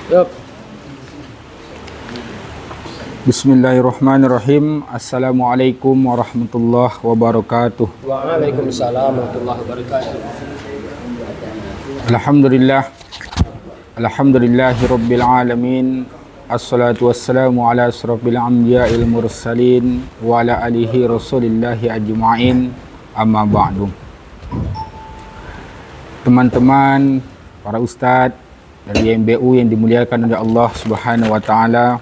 Yup. Bismillahirrahmanirrahim. Assalamualaikum warahmatullahi wabarakatuh. Waalaikumsalam warahmatullahi wabarakatuh. Alhamdulillah. Alhamdulillahi rabbil alamin. Assalatu wassalamu ala asrafil anbiya'il mursalin wa ala alihi rasulillahi ajma'in. Amma ba'du. Teman-teman, para ustaz dari MBU yang dimuliakan oleh Allah Subhanahu wa taala.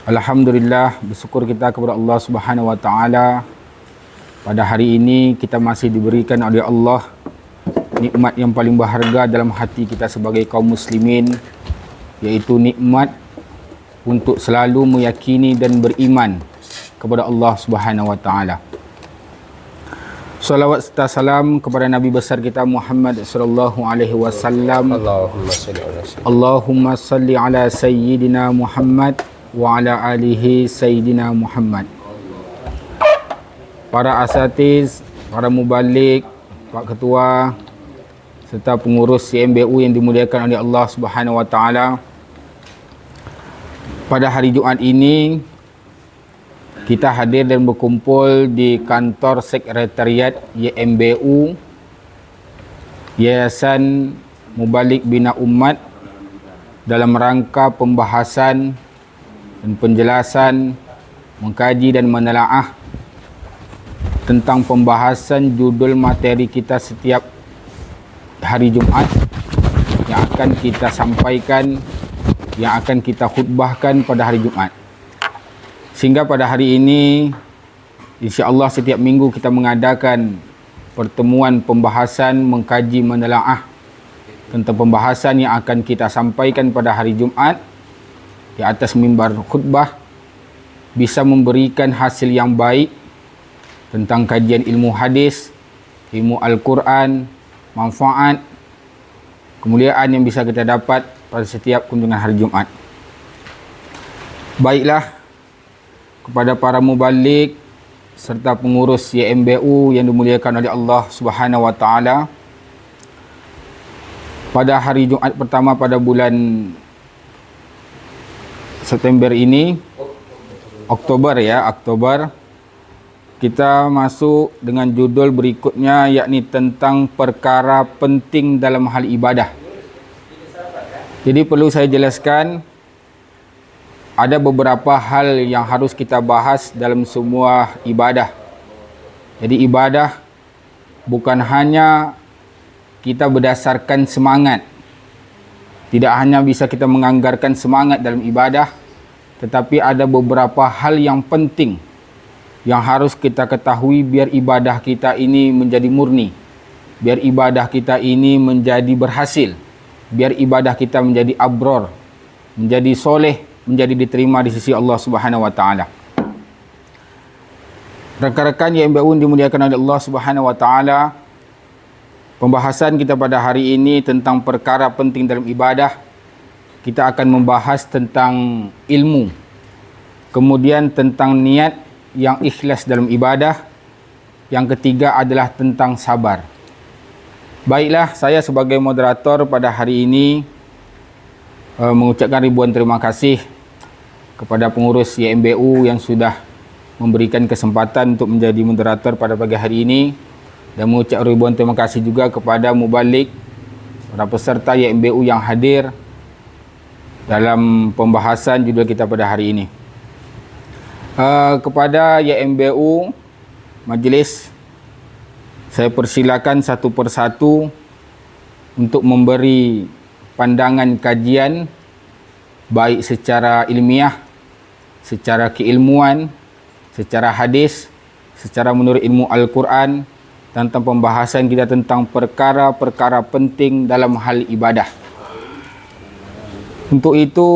Alhamdulillah, bersyukur kita kepada Allah Subhanahu wa taala. Pada hari ini kita masih diberikan oleh Allah nikmat yang paling berharga dalam hati kita sebagai kaum muslimin, iaitu nikmat untuk selalu meyakini dan beriman kepada Allah Subhanahu wa taala. Salawat serta salam kepada Nabi besar kita Muhammad sallallahu alaihi wasallam. Allahumma salli ala sayyidina Muhammad wa ala alihi sayyidina Muhammad. Para asatiz, para mubalik, Pak Ketua serta pengurus CMBU yang dimuliakan oleh Allah Subhanahu wa taala. Pada hari Jumaat ini kita hadir dan berkumpul di kantor sekretariat YMBU, Yayasan Mubalik Bina Umat, dalam rangka pembahasan dan penjelasan, mengkaji dan menelaah tentang pembahasan judul materi kita setiap hari Jumaat yang akan kita sampaikan, yang akan kita khutbahkan pada hari Jumaat. Sehingga pada hari ini, insya-Allah setiap minggu kita mengadakan pertemuan pembahasan, mengkaji, menelaah tentang pembahasan yang akan kita sampaikan pada hari Jumaat di atas mimbar khutbah, bisa memberikan hasil yang baik tentang kajian ilmu hadis, ilmu Al-Quran, manfaat, kemuliaan yang bisa kita dapat pada setiap kunjungan hari Jumaat. Baiklah, kepada para mubalik serta pengurus YMBU yang dimuliakan oleh Allah Subhanahu wa taala, pada hari Jumaat pertama pada bulan September ini, Oktober, kita masuk dengan judul berikutnya, yakni tentang perkara penting dalam hal ibadah. Jadi perlu saya jelaskan, ada beberapa hal yang harus kita bahas dalam semua ibadah. Jadi ibadah bukan hanya kita berdasarkan semangat. Tidak hanya bisa kita menganggarkan semangat dalam ibadah, tetapi ada beberapa hal yang penting yang harus kita ketahui biar ibadah kita ini menjadi murni, biar ibadah kita ini menjadi berhasil, biar ibadah kita menjadi abror, menjadi soleh, menjadi diterima di sisi Allah Subhanahu wa taala. Rekan-rekan yang dimuliakan oleh Allah Subhanahu wa taala, pembahasan kita pada hari ini tentang perkara penting dalam ibadah. Kita akan membahas tentang ilmu, kemudian tentang niat yang ikhlas dalam ibadah, yang ketiga adalah tentang sabar. Baiklah, saya sebagai moderator pada hari ini mengucapkan ribuan terima kasih kepada pengurus YMBU yang sudah memberikan kesempatan untuk menjadi moderator pada pagi hari ini, dan mengucap ribuan terima kasih juga kepada mubalik, para peserta YMBU yang hadir dalam pembahasan judul kita pada hari ini. Kepada YMBU majlis, saya persilakan satu persatu untuk memberi pandangan kajian, baik secara ilmiah, secara keilmuan, secara hadis, secara menurut ilmu Al-Quran, tentang pembahasan kita tentang perkara-perkara penting dalam hal ibadah. Untuk itu,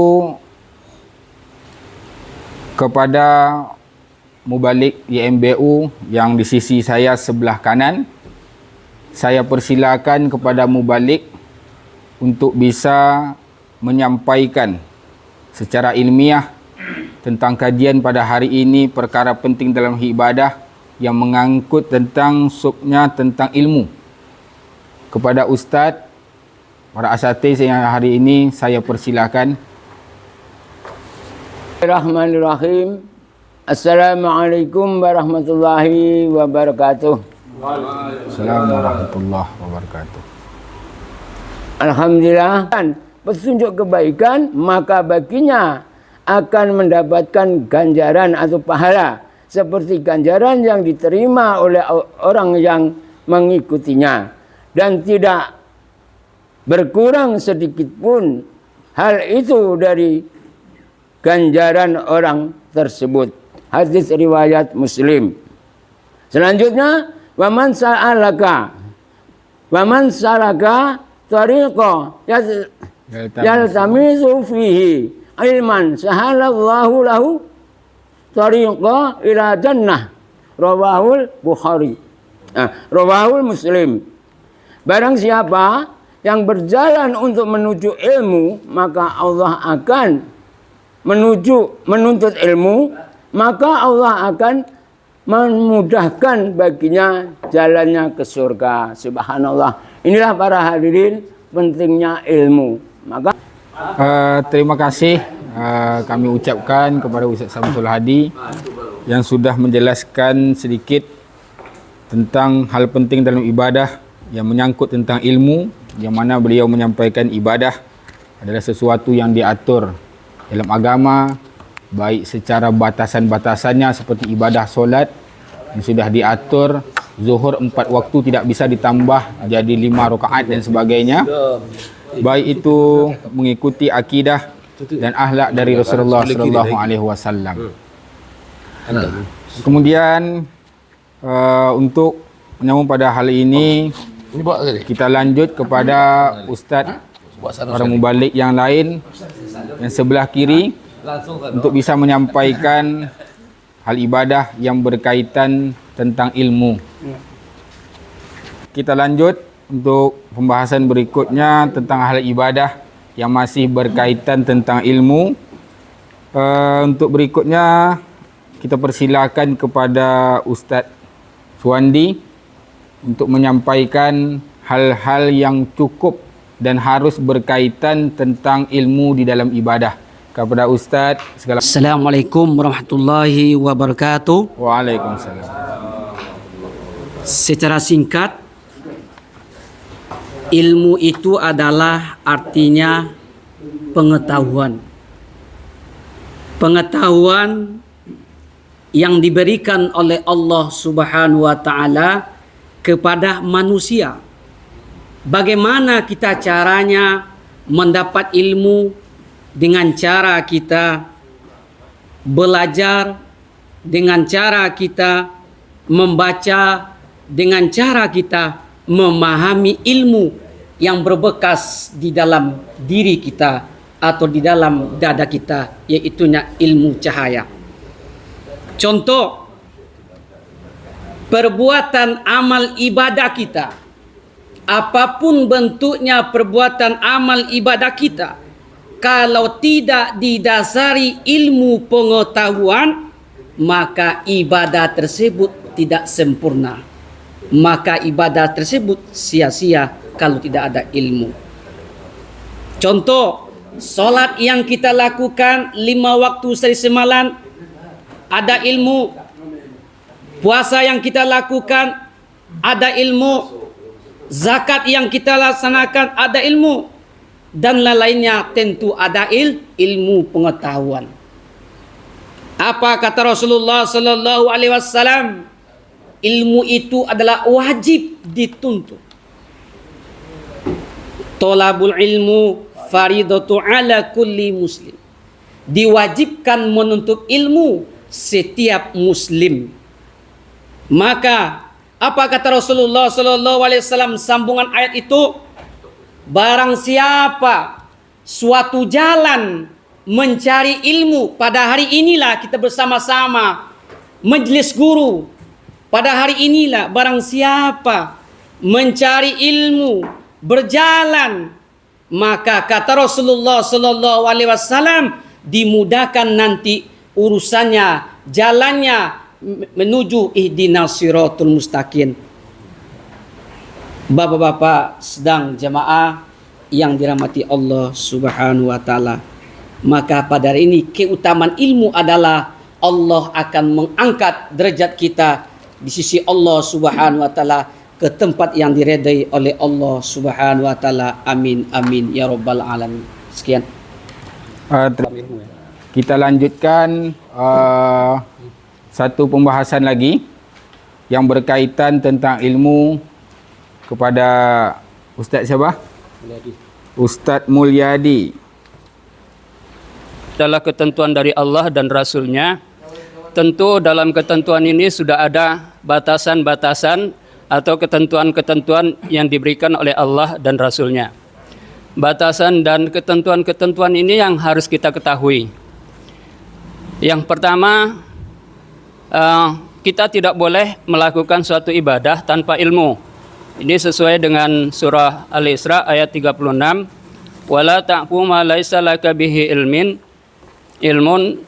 kepada mubalik YMBU yang di sisi saya sebelah kanan, saya persilakan kepada mubalik untuk bisa menyampaikan secara ilmiah tentang kajian pada hari ini, perkara penting dalam ibadah yang mengangkut tentang subnya tentang ilmu. Kepada Ustaz, para asatidz yang hari ini saya persilakan. Bismillahirrahmanirrahim. Assalamualaikum warahmatullahi wabarakatuh. Assalamualaikum warahmatullahi wabarakatuh. Alhamdulillah, petunjuk kebaikan maka baginya akan mendapatkan ganjaran atau pahala seperti ganjaran yang diterima oleh orang yang mengikutinya, dan tidak berkurang sedikit pun hal itu dari ganjaran orang tersebut. Hadis riwayat Muslim. Selanjutnya, waman salaka tariqa yaltamisu fihi ilman sahalallahu lahu tariqa ila jannah. Rawahul Bukhari. Rawahul Muslim. Barang siapa yang berjalan untuk menuju ilmu, maka Allah akan menuntut ilmu, maka Allah akan memudahkan baginya jalannya ke surga. Subhanallah. Inilah para hadirin pentingnya ilmu. Maka terima kasih kami ucapkan kepada Ustaz Samsul Hadi yang sudah menjelaskan sedikit tentang hal penting dalam ibadah yang menyangkut tentang ilmu, yang mana beliau menyampaikan ibadah adalah sesuatu yang diatur dalam agama, baik secara batasan-batasannya seperti ibadah solat yang sudah diatur, zuhur 4 waktu tidak bisa ditambah jadi 5 rakaat dan sebagainya. Baik itu mengikuti akidah dan akhlak dari Rasulullah sallallahu alaihi wasallam. Kemudian untuk menyambung pada hal ini, kita lanjut kepada Ustaz para mubalik yang lain yang sebelah kiri untuk bisa menyampaikan hal ibadah yang berkaitan tentang ilmu. Kita lanjut untuk pembahasan berikutnya tentang hal ibadah yang masih berkaitan tentang ilmu. Untuk berikutnya kita persilakan kepada Ustaz Suwandi untuk menyampaikan hal-hal yang cukup dan harus berkaitan tentang ilmu di dalam ibadah. Kepada Ustaz segala. Assalamualaikum warahmatullahi wabarakatuh. Waalaikumsalam. Secara singkat, ilmu itu adalah artinya pengetahuan. Pengetahuan yang diberikan oleh Allah Subhanahu wa taala kepada manusia. Bagaimana kita caranya mendapat ilmu? Dengan cara kita belajar, dengan cara kita membaca, dengan cara kita memahami ilmu yang berbekas di dalam diri kita atau di dalam dada kita, yaitunya ilmu cahaya. Contoh, perbuatan amal ibadah kita, apapun bentuknya perbuatan amal ibadah kita, kalau tidak didasari ilmu pengetahuan, maka ibadah tersebut tidak sempurna. Maka ibadah tersebut sia-sia kalau tidak ada ilmu. Contoh, solat yang kita lakukan 5 waktu sehari semalam, ada ilmu. Puasa yang kita lakukan, ada ilmu. Zakat yang kita laksanakan, ada ilmu. Dan lainnya tentu ada ilmu pengetahuan. Apa kata Rasulullah sallallahu alaihi wasallam? Ilmu itu adalah wajib dituntut. Thalabul ilmu faridatu ala kulli muslim. Diwajibkan menuntut ilmu setiap muslim. Maka apa kata Rasulullah sallallahu alaihi wasallam sambungan ayat itu? Barang siapa suatu jalan mencari ilmu, pada hari inilah kita bersama-sama majelis guru. Pada hari inilah barang siapa mencari ilmu, berjalan, maka kata Rasulullah sallallahu alaihi wasallam dimudahkan nanti urusannya, jalannya menuju ihdinas siratul mustaqim. Bapak-bapak sedang jamaah yang dirahmati Allah Subhanahu wa taala. Maka pada hari ini keutamaan ilmu adalah Allah akan mengangkat derajat kita di sisi Allah Subhanahu wa taala ke tempat yang diredai oleh Allah Subhanahu wa taala. Amin amin ya rabbal alamin. Sekian. Kita lanjutkan satu pembahasan lagi yang berkaitan tentang ilmu kepada Ustaz siapa? Ustaz Mulyadi. Adalah ketentuan dari Allah dan Rasul-Nya. Tentu dalam ketentuan ini sudah ada batasan-batasan atau ketentuan-ketentuan yang diberikan oleh Allah dan Rasul-Nya. Batasan dan ketentuan-ketentuan ini yang harus kita ketahui. Yang pertama, kita tidak boleh melakukan suatu ibadah tanpa ilmu. Ini sesuai dengan surah Al-Isra ayat 36. Wala ta'fu ma laisa laka bihi ilmun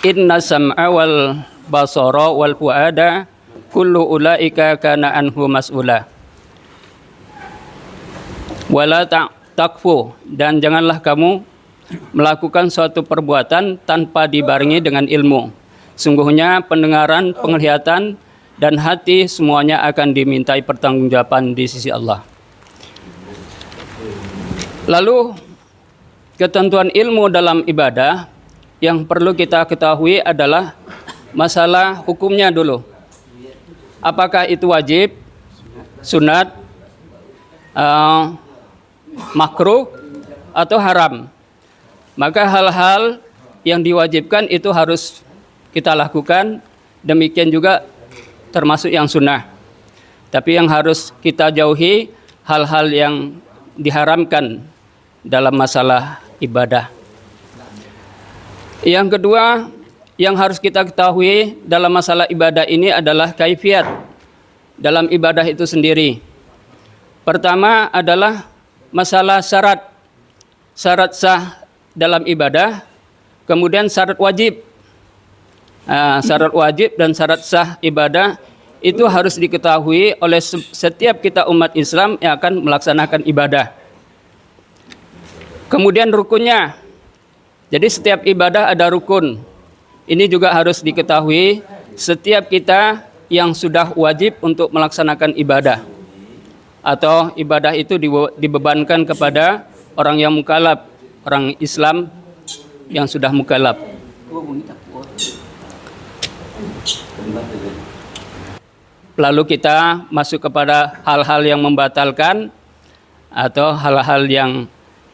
inna sam'a wal basara wal fuada kullu ulaika kana anhu mas'ula. Wala takfu, dan janganlah kamu melakukan suatu perbuatan tanpa dibarengi dengan ilmu. Sungguhnya pendengaran, penglihatan, dan hati semuanya akan dimintai pertanggungjawaban di sisi Allah. Lalu ketentuan ilmu dalam ibadah yang perlu kita ketahui adalah masalah hukumnya dulu. Apakah itu wajib, sunat, makruh, atau haram? Maka hal-hal yang diwajibkan itu harus kita lakukan, demikian juga termasuk yang sunnah. Tapi yang harus kita jauhi hal-hal yang diharamkan dalam masalah ibadah. Yang kedua yang harus kita ketahui dalam masalah ibadah ini adalah kaifiat dalam ibadah itu sendiri. Pertama adalah masalah syarat sah dalam ibadah, kemudian syarat wajib. Syarat wajib dan syarat sah ibadah itu harus diketahui oleh setiap kita umat Islam yang akan melaksanakan ibadah. Kemudian rukunnya. Jadi setiap ibadah ada rukun. Ini juga harus diketahui setiap kita yang sudah wajib untuk melaksanakan ibadah. Atau ibadah itu dibebankan kepada orang yang mukallaf, orang Islam yang sudah mukallaf. Lalu kita masuk kepada hal-hal yang membatalkan atau hal-hal yang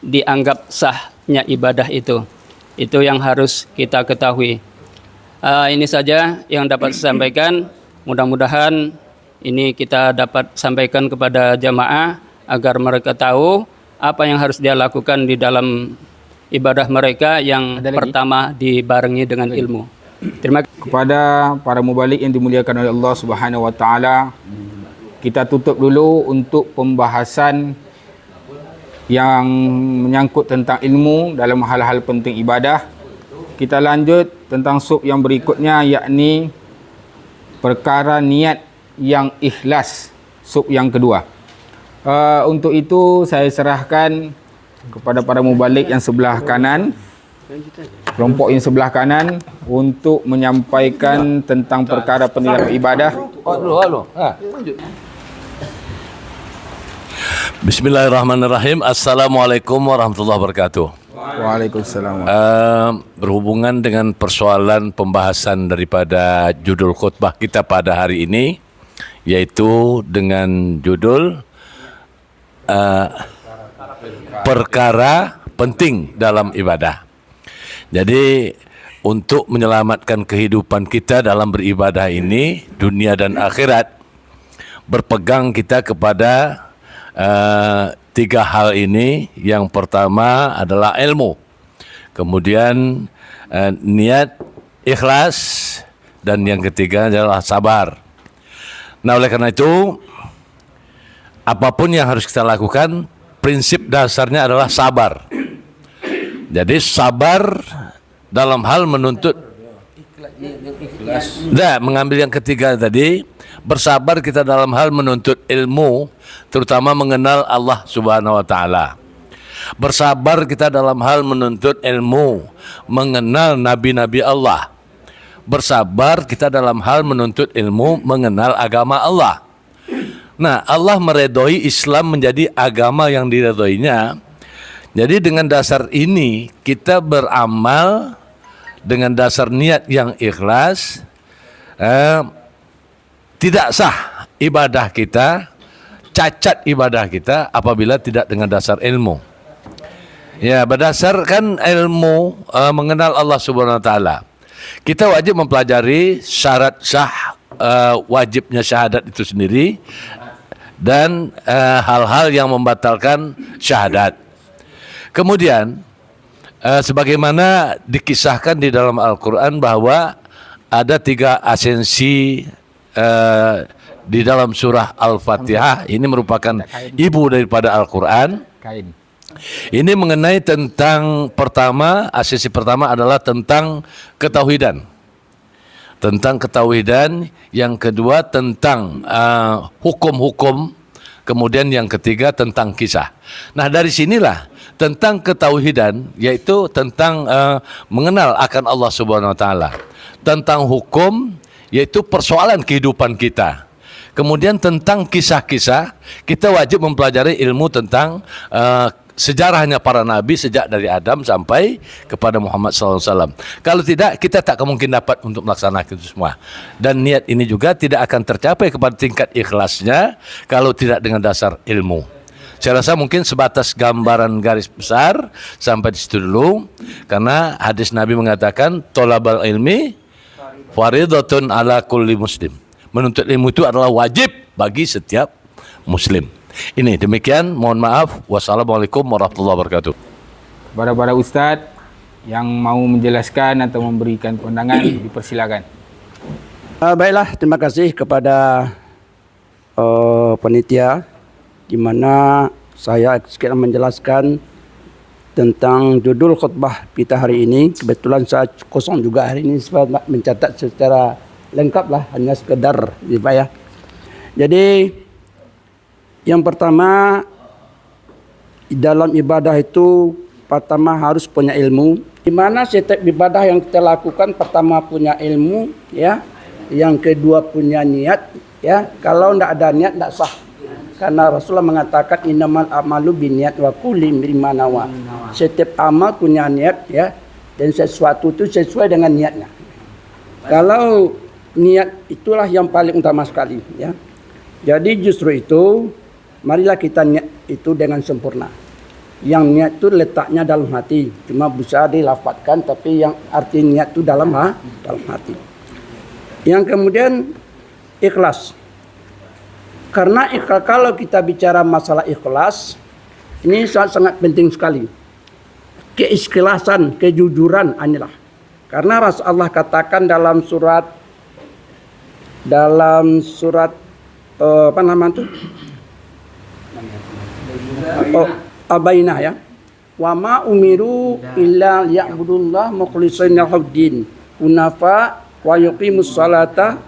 dianggap sahnya ibadah itu. Itu yang harus kita ketahui. Ini saja yang dapat saya sampaikan. Mudah-mudahan ini kita dapat sampaikan kepada jamaah agar mereka tahu apa yang harus dia lakukan di dalam ibadah mereka yang pertama dibarengi dengan ilmu. Terima kasih kepada para mubalik yang dimuliakan oleh Allah Subhanahu wa taala. Kita tutup dulu untuk pembahasan yang menyangkut tentang ilmu dalam hal-hal penting ibadah. Kita lanjut tentang sub yang berikutnya, yakni perkara niat yang ikhlas, sub yang kedua. Untuk itu saya serahkan kepada para mubalik yang sebelah kanan, kelompok yang sebelah kanan, untuk menyampaikan tentang perkara penilaian ibadah. Bismillahirrahmanirrahim. Assalamualaikum warahmatullahi wabarakatuh. Waalaikumsalam. Berhubungan dengan persoalan pembahasan daripada judul khutbah kita pada hari ini, yaitu dengan judul perkara penting dalam ibadah. Jadi untuk menyelamatkan kehidupan kita dalam beribadah ini, dunia dan akhirat, berpegang kita kepada tiga hal ini. Yang pertama adalah ilmu, kemudian niat, ikhlas, dan yang ketiga adalah sabar. Nah, oleh karena itu, apapun yang harus kita lakukan, prinsip dasarnya adalah sabar. Jadi sabar dalam hal menuntut, mengambil yang ketiga tadi, bersabar kita dalam hal menuntut ilmu, terutama mengenal Allah Subhanahu wa taala. Bersabar kita dalam hal menuntut ilmu, mengenal nabi-nabi Allah. Bersabar kita dalam hal menuntut ilmu, mengenal agama Allah. Nah, Allah meredoi Islam menjadi agama yang diredhoinya. Jadi dengan dasar ini kita beramal dengan dasar niat yang ikhlas. Tidak sah ibadah kita, cacat ibadah kita apabila tidak dengan dasar ilmu. Ya, berdasarkan ilmu mengenal Allah Subhanahu wa taala. Kita wajib mempelajari syarat sah wajibnya syahadat itu sendiri dan hal-hal yang membatalkan syahadat. Kemudian sebagaimana dikisahkan di dalam Al-Quran bahwa ada 3 esensi di dalam surah Al-Fatihah. Ini merupakan ibu daripada Al-Quran. Kain. Ini mengenai tentang esensi pertama adalah tentang ketauhidan. Tentang ketauhidan, yang kedua tentang hukum-hukum, kemudian yang ketiga tentang kisah. Nah, dari sinilah tentang ketauhidan, yaitu tentang mengenal akan Allah Subhanahu wa taala. Tentang hukum, yaitu persoalan kehidupan kita. Kemudian tentang kisah-kisah, kita wajib mempelajari ilmu tentang sejarahnya para nabi sejak dari Adam sampai kepada Muhammad SAW. Kalau tidak, kita tak mungkin dapat untuk melaksanakan itu semua. Dan niat ini juga tidak akan tercapai kepada tingkat ikhlasnya kalau tidak dengan dasar ilmu. Saya rasa mungkin sebatas gambaran garis besar sampai di situ dulu, karena hadis Nabi mengatakan tolabal ilmi faridatun ala kulli muslim. Menuntut ilmu itu adalah wajib bagi setiap muslim. Ini demikian, mohon maaf. Wassalamualaikum warahmatullahi wabarakatuh. Kepada para ustaz yang mau menjelaskan atau memberikan pandangan, dipersilakan. Baiklah, terima kasih kepada panitia, di mana saya sedikit menjelaskan tentang judul khutbah kita hari ini. Kebetulan saya kosong juga hari ini, sebab mencatat secara lengkap lah, hanya sekedar ya. Jadi yang pertama, dalam ibadah itu pertama harus punya ilmu. Di mana setiap ibadah yang kita lakukan pertama punya ilmu, ya. Yang kedua punya niat, ya. Kalau tidak ada niat tidak sah. Karena Rasulullah mengatakan innamal amalu binniyat wa kulli imrin nawa. Setiap amal punya niat, ya, dan sesuatu itu sesuai dengan niatnya. Kalau niat itulah yang paling utama sekali, ya. Jadi justru itu marilah kita niat itu dengan sempurna. Yang niat itu letaknya dalam hati, cuma bisa dilafadzkan, tapi yang arti niat itu dalam hati. Yang kemudian ikhlas. Karena kalau kita bicara masalah ikhlas, ini sangat penting sekali. Keikhlasan, kejujuran inilah. Karena Allah katakan dalam surat apa namanya itu? Abainah, ya. Wa ma umiru illa ya'budullah mukhlishina lahud-din hunafa wa yuqimus salata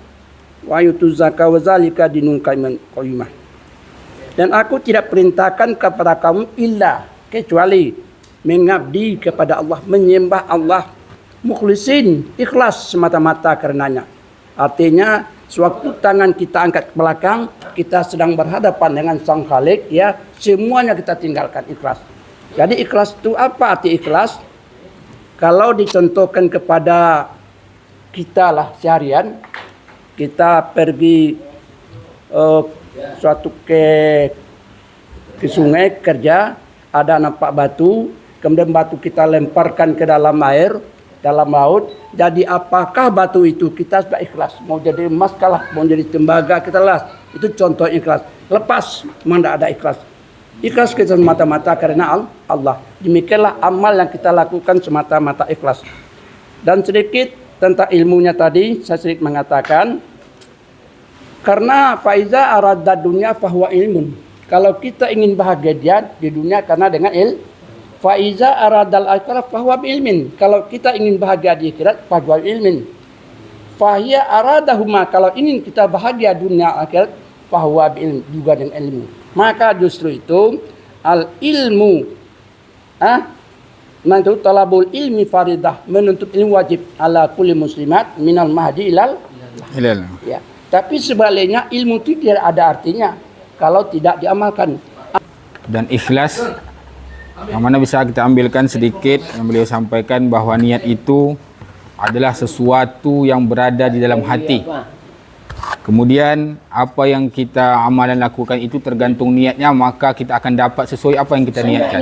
wa yutuz zakata wa zalika dinul qayyimah. Dan aku tidak perintahkan kepada kamu illa, kecuali mengabdi kepada Allah, menyembah Allah, mukhlisin, ikhlas semata-mata karenanya. Artinya sewaktu tangan kita angkat ke belakang, kita sedang berhadapan dengan Sang Khalik, ya, semuanya kita tinggalkan, ikhlas. Jadi ikhlas itu apa arti ikhlas? Kalau dicontohkan kepada kita lah seharian, kita pergi suatu ke sungai kerja, ada nampak batu, kemudian batu kita lemparkan ke dalam air, dalam laut. Jadi apakah batu itu kita sudah ikhlas? Mau jadi emas kalah, mau jadi tembaga kita las. Itu contoh ikhlas. Lepas memang tidak ada ikhlas. Ikhlas kita semata-mata karena Allah. Demikianlah amal yang kita lakukan semata-mata ikhlas. Dan sedikit tentang ilmunya tadi, saya sedikit mengatakan, karena faiza arada dunia fahuwa ilmun. Kalau kita ingin bahagia di dunia karena dengan faiza aradal akhirat fahuwa ilmin. Kalau kita ingin bahagia di akhirat fahuwa ilmin. Fahiya aradahuma, kalau ingin kita bahagia dunia akhirat fahuwa ilm, juga dengan ilmu. Maka justru itu al ilmu Mantu talabul ilmi faridah, menuntut ilmu wajib ala kulli muslimat minal mahdi ilal. Hilal. Ya. Tapi sebaliknya ilmu itu tidak ada artinya kalau tidak diamalkan. Dan ikhlas yang mana bisa kita ambilkan sedikit yang beliau sampaikan bahawa niat itu adalah sesuatu yang berada di dalam hati. Kemudian apa yang kita amalan lakukan itu tergantung niatnya, maka kita akan dapat sesuai apa yang kita niatkan.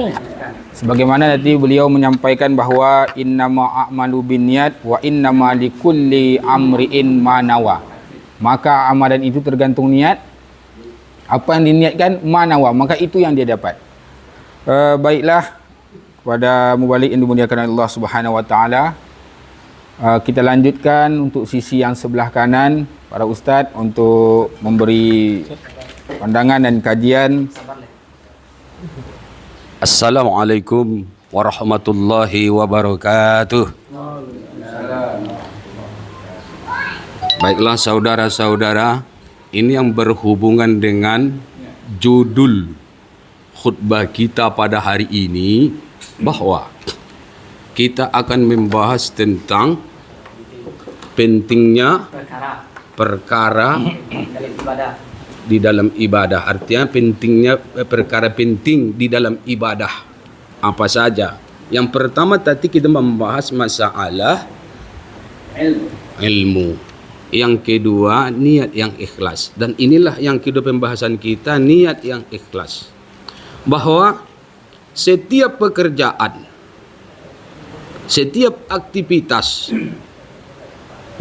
Sebagaimana tadi beliau menyampaikan bahawa innama a'malu binniyat wa innama likulli amri'in ma nawa. Maka amalan itu tergantung niat. Apa yang diniatkan manawa, maka itu yang dia dapat. Baiklah, kepada mubalik yang dimuliakan Allah Subhanahu wa taala, kita lanjutkan untuk sisi yang sebelah kanan para ustaz untuk memberi pandangan dan kajian. Assalamualaikum warahmatullahi wabarakatuh. Baiklah saudara-saudara, ini yang berhubungan dengan judul khutbah kita pada hari ini, bahwa kita akan membahas tentang pentingnya perkara di dalam ibadah. Artinya pentingnya perkara penting di dalam ibadah apa saja. Yang pertama tadi kita membahas masalah ilmu. Yang kedua niat yang ikhlas. Dan inilah yang kedua pembahasan kita, niat yang ikhlas. Bahwa setiap pekerjaan, setiap aktivitas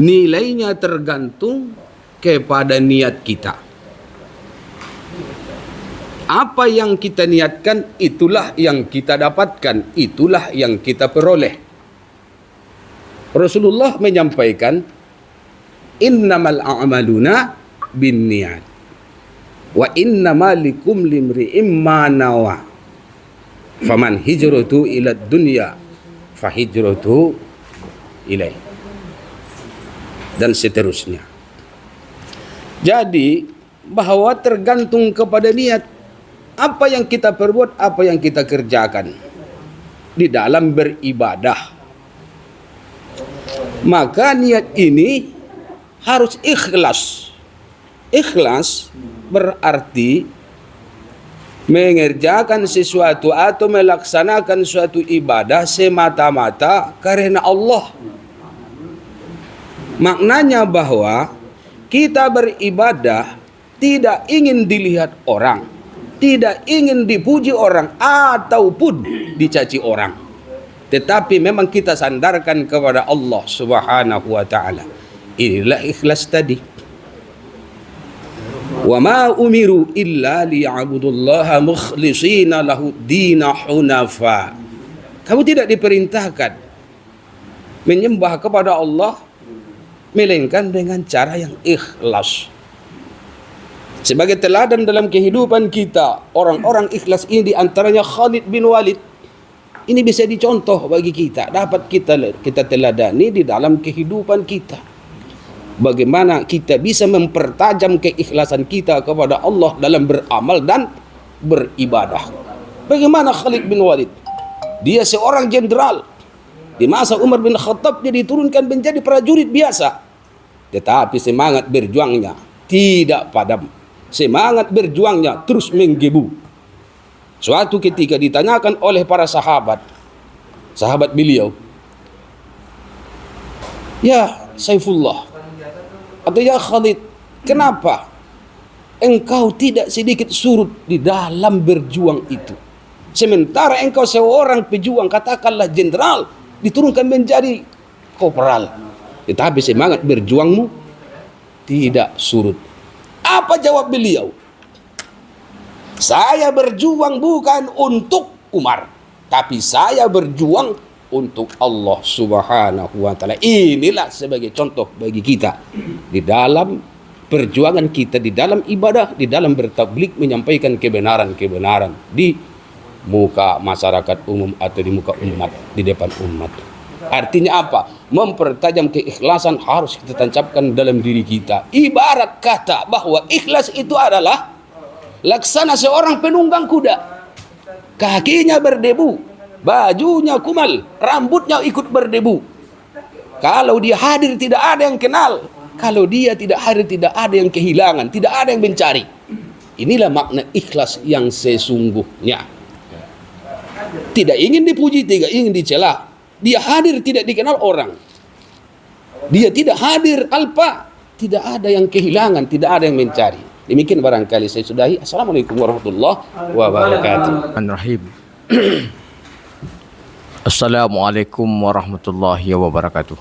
nilainya tergantung kepada niat kita. Apa yang kita niatkan, itulah yang kita dapatkan, itulah yang kita peroleh. Rasulullah menyampaikan, innamal a'maluna binniyat wa innamal likulli imri'in ma nawa. Faman hijratu ila dunya fa hijratu ilaih. Dan seterusnya. Jadi bahwa tergantung kepada niat. Apa yang kita perbuat, apa yang kita kerjakan di dalam beribadah. Maka niat ini harus ikhlas. Ikhlas berarti mengerjakan sesuatu atau melaksanakan suatu ibadah semata-mata karena Allah. Maknanya bahwa kita beribadah tidak ingin dilihat orang, tidak ingin dipuji orang ataupun dicaci orang, tetapi memang kita sandarkan kepada Allah Subhanahu wa taala. Inilah ikhlas tadi. Wa ma umiru illa liya'budullaha mukhlishina lahu dina hunafa. Kamu tidak diperintahkan menyembah kepada Allah melainkan dengan cara yang ikhlas. Sebagai teladan dalam kehidupan kita, orang-orang ikhlas ini diantaranya Khalid bin Walid. Ini bisa dicontoh bagi kita, dapat kita teladani di dalam kehidupan kita. Bagaimana kita bisa mempertajam keikhlasan kita kepada Allah dalam beramal dan beribadah. Bagaimana Khalid bin Walid? Dia seorang jenderal. Di masa Umar bin Khattab dia diturunkan menjadi prajurit biasa. Tetapi semangat berjuangnya tidak padam. Semangat berjuangnya terus menggebu. Suatu ketika ditanyakan oleh para sahabat beliau, ya Saifullah, atau ya Khalid, kenapa engkau tidak sedikit surut di dalam berjuang itu? Sementara engkau seorang pejuang, katakanlah jenderal, diturunkan menjadi kopral, tetapi semangat berjuangmu tidak surut. Apa jawab beliau? Saya berjuang bukan untuk Umar, tapi saya berjuang untuk Allah Subhanahu wa taala. Inilah sebagai contoh bagi kita di dalam perjuangan kita, di dalam ibadah, di dalam bertablik menyampaikan kebenaran-kebenaran di muka masyarakat umum atau di muka umat, di depan umat. Artinya apa? Mempertajam keikhlasan harus kita tancapkan dalam diri kita. Ibarat kata bahwa ikhlas itu adalah laksana seorang penunggang kuda. Kakinya berdebu, bajunya kumal, rambutnya ikut berdebu. Kalau dia hadir tidak ada yang kenal, kalau dia tidak hadir tidak ada yang kehilangan, tidak ada yang mencari. Inilah makna ikhlas yang sesungguhnya. Tidak ingin dipuji, tidak ingin dicela. Dia hadir tidak dikenal orang. Dia tidak hadir alpa, tidak ada yang kehilangan, tidak ada yang mencari. Demikian barangkali saya sudahi. Assalamualaikum warahmatullahi wabarakatuh. Bismillahirrahmanirrahim. Assalamualaikum warahmatullahi wabarakatuh.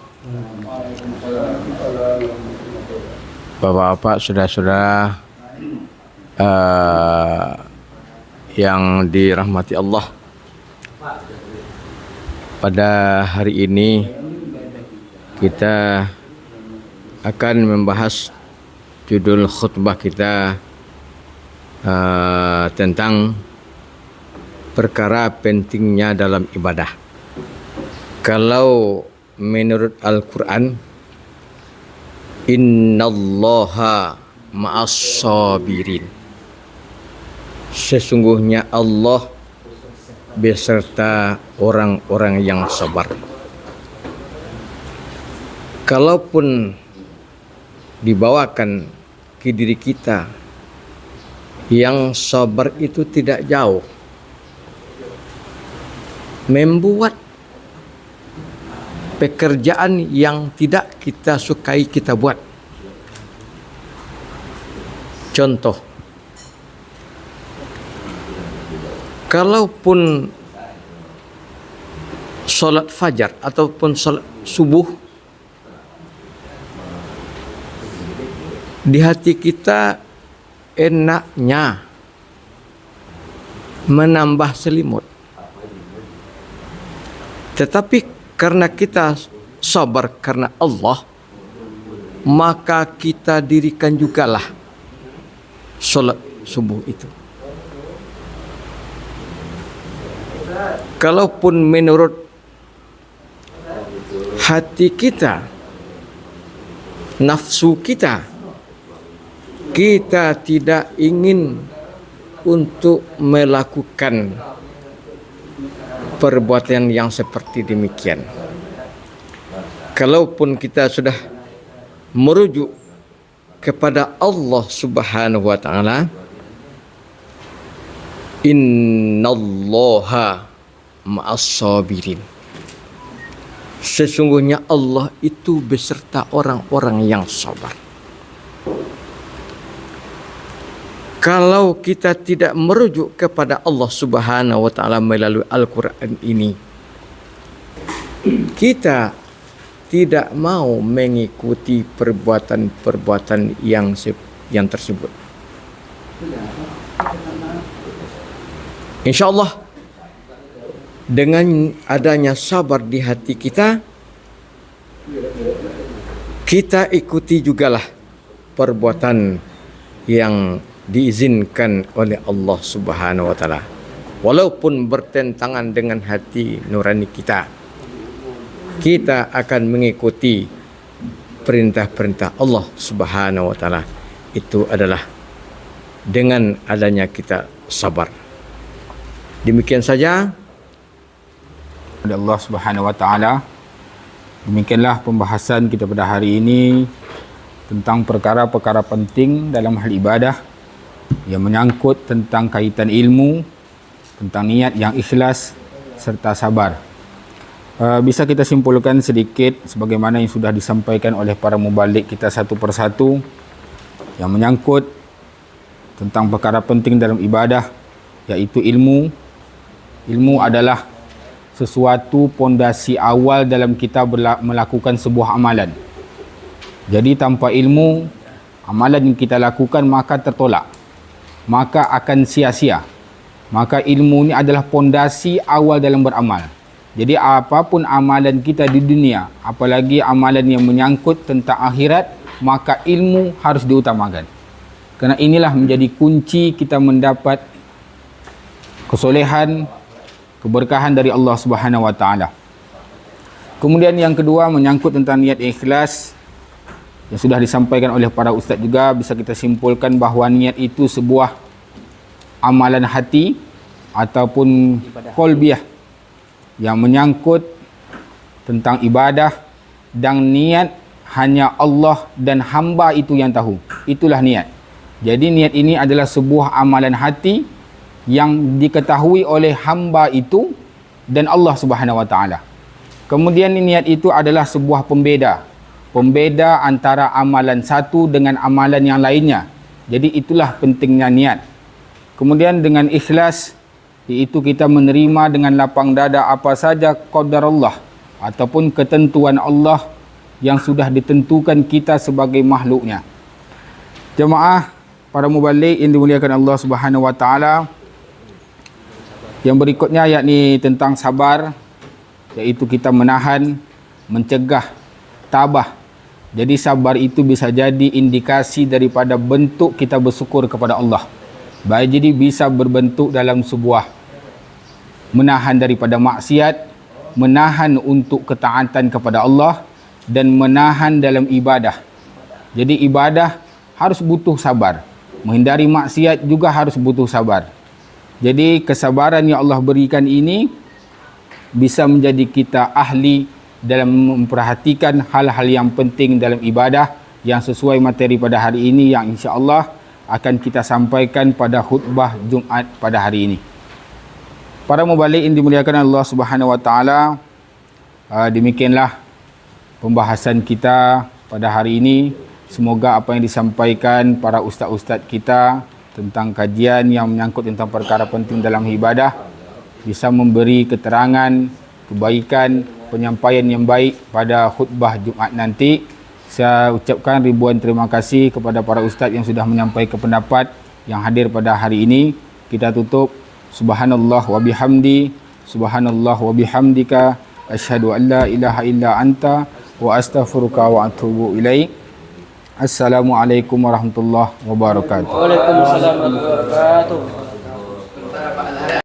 Bapak-bapak, saudara-saudara yang dirahmati Allah, pada hari ini kita akan membahas judul khutbah kita tentang perkara pentingnya dalam ibadah. Kalau menurut Al-Quran, innallaha ma'as sabirin, sesungguhnya Allah beserta orang-orang yang sabar. Kalaupun dibawakan ke diri kita, yang sabar itu tidak jauh, membuat pekerjaan yang tidak kita sukai kita buat. Contoh, kalaupun solat fajar ataupun solat subuh, di hati kita enaknya menambah selimut, tetapi karena kita sabar karena Allah, maka kita dirikan jugalah solat subuh itu. Kalaupun menurut hati kita, nafsu kita, kita tidak ingin untuk melakukan perbuatan yang seperti demikian. Kalaupun kita sudah merujuk kepada Allah Subhanahu wa taala, innallaha ma'as sabirin, sesungguhnya Allah itu beserta orang-orang yang sabar. Kalau kita tidak merujuk kepada Allah Subhanahu wa taala melalui Al-Quran ini, kita tidak mau mengikuti perbuatan-perbuatan yang tersebut. Insyaallah dengan adanya sabar di hati kita, kita ikuti jugalah perbuatan yang diizinkan oleh Allah Subhanahu wa taala, walaupun bertentangan dengan hati nurani kita. Kita akan mengikuti perintah-perintah Allah Subhanahu wa taala. Itu adalah dengan adanya kita sabar. Demikian saja Oleh Allah Subhanahu wa taala. Demikianlah pembahasan kita pada hari ini tentang perkara-perkara penting dalam hal ibadah yang menyangkut tentang kaitan ilmu, tentang niat yang ikhlas serta sabar. Bisa kita simpulkan sedikit sebagaimana yang sudah disampaikan oleh para mubalik kita satu persatu yang menyangkut tentang perkara penting dalam ibadah, yaitu ilmu. Ilmu adalah sesuatu pondasi awal dalam kita melakukan sebuah amalan. Jadi tanpa ilmu, amalan yang kita lakukan maka tertolak, maka akan sia-sia. Maka ilmu ini adalah pondasi awal dalam beramal. Jadi apapun amalan kita di dunia, apalagi amalan yang menyangkut tentang akhirat, maka ilmu harus diutamakan. Kerana inilah menjadi kunci kita mendapat kesolehan, keberkahan dari Allah Subhanahu wa taala. Kemudian yang kedua menyangkut tentang niat ikhlas, yang sudah disampaikan oleh para ustaz juga, bisa kita simpulkan bahawa niat itu sebuah amalan hati ataupun qalbiyah, yang menyangkut tentang ibadah dan niat hanya Allah dan hamba itu yang tahu. Itulah niat. Jadi niat ini adalah sebuah amalan hati yang diketahui oleh hamba itu dan Allah Subhanahu Wa Taala. Kemudian niat itu adalah sebuah pembeda antara amalan satu dengan amalan yang lainnya. Jadi itulah pentingnya niat. Kemudian dengan ikhlas, iaitu kita menerima dengan lapang dada apa saja qadar Allah ataupun ketentuan Allah yang sudah ditentukan kita sebagai makhluknya. Jemaah para mubalik yang dimuliakan Allah Subhanahu Wa Taala, yang berikutnya yakni tentang sabar, iaitu kita menahan, mencegah, tabah. Jadi sabar itu bisa jadi indikasi daripada bentuk kita bersyukur kepada Allah. Baik, jadi bisa berbentuk dalam sebuah menahan daripada maksiat, menahan untuk ketaatan kepada Allah, dan menahan dalam ibadah. Jadi ibadah harus butuh sabar. Menghindari maksiat juga harus butuh sabar. Jadi kesabaran yang Allah berikan ini bisa menjadi kita ahli dalam memperhatikan hal-hal yang penting dalam ibadah yang sesuai materi pada hari ini yang insya-Allah akan kita sampaikan pada khutbah Jumaat pada hari ini. Para mubalik yang dimuliakan Allah Subhanahu Wa Taala, demikianlah pembahasan kita pada hari ini. Semoga apa yang disampaikan para ustaz-ustaz kita tentang kajian yang menyangkut tentang perkara penting dalam ibadah bisa memberi keterangan, kebaikan, penyampaian yang baik pada khutbah Jumaat nanti. Saya ucapkan ribuan terima kasih kepada para ustaz yang sudah menyampaikan pendapat yang hadir pada hari ini. Kita tutup subhanallah wa bihamdi, subhanallah wa bihamdika, asyhadu an la ilaha illa anta wa astaghfiruka wa atubu ilaik. Assalamualaikum warahmatullahi wabarakatuh. Waalaikumsalam warahmatullahi wabarakatuh.